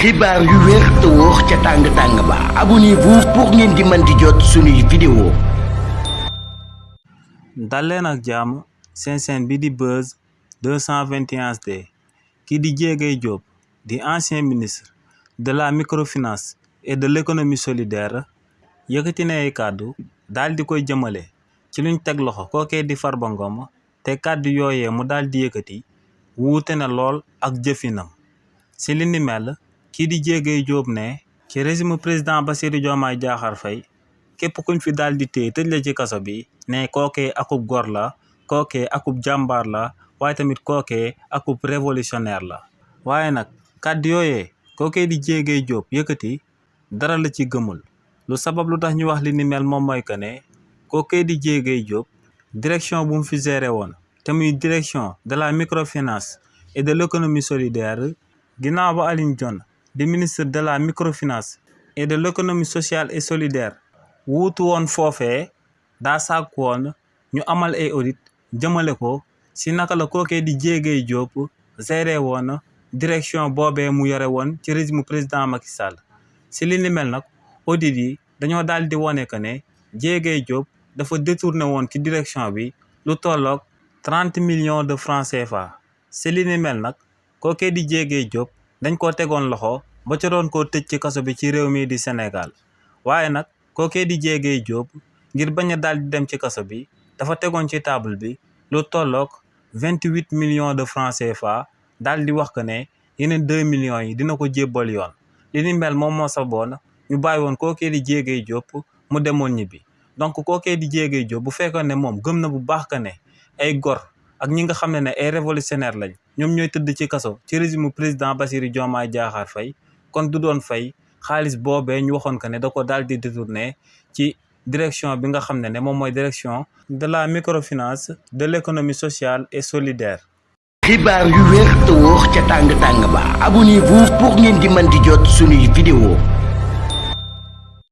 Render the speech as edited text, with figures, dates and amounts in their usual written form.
xibaar yu wér te wóor ca tàng-tàng ba abonnez-vous pour ngeen di mën di jot suñuy vidéo. dal leen ak jàmm seen chaîne bi di Buzz 221 HD kii di Diégay Diop di ancien ministre de la microfinance et de l'économie solidaire yëkkati na ay kàddu daal di koy jëmale ci luñ teg loxo kookee di Farba Ngom te kàddu yooyee mu daal di yëkkati wuute na lool ak jëfinam si li ni mel kii di Diégay Diop ne ci régime président Bassirou Diomaye Diakhar Faye képp kuñ fi daal di téye tëj la ci kaso bi ne kookee akub gor la kookee akub jàmbaar la waaye tamit kookee akub révolutionnaire la waaye nag kàddu yooyee kookee di Diégay Diop yëkkati dara la ci gëmul lu sabab lu tax ñu wax li ni mel moom mooy que ne kookee di Diégay Diop direction bu mu fi géré woon te muy direction de la microfinance et de l'économie solidaire ginnaaw ba Alioune Dione di ministre de la microfinance et de l'économie sociale et solidaire wuutu woon foofee daa sàkk woon ñu amal ay audit jëmale ko si naka la kookee di Diégay Diop géré woon direction boobee mu yore woon ci régime président Macky Sall si li ni mel nag audit yi dañoo daal di wone que ne Diégay Diop dafa détourné woon ci direction bi lu tolloog 30 millions de francs CFA si li ni mel nag kookee di Diégay Diop dañ koo tegoon loxo ba ca doon koo tëj ci kaso bi ci réew mi di Sénégal waaye nag kookee di Diégay Diop ngir bañ a daal di dem ci kaso bi dafa tegoon ci table bi lu tolloog 28 millions de francs CFA daal di wax que ne yeneen 2 millions yi dina ko jébbal yoon li ni mel moom moo saboon ñu bàyyi woon kookee di Diégay Diop mu demoon ñibbi donc kookee di Diégay Diop bu fekkoon ne moom gëm na bu baax que ne ay gor ak ñi nga xam ne ay révolutionnaire lañ ñoom ñooy tëdd ci kaso ci régime président Bassirou Diomaye Diakhar Faye kon du doon fay xaalis boobee ñu waxoon que ne da ko daal di détourné ci direction bi nga xam ne moom mooy direction de la microfinance de l'économie sociale et solidaire. xibaar yu wér te wóor ca tàng-tàng ba abonnez-vous pour ngeen di mën di jot suñuy vidéo.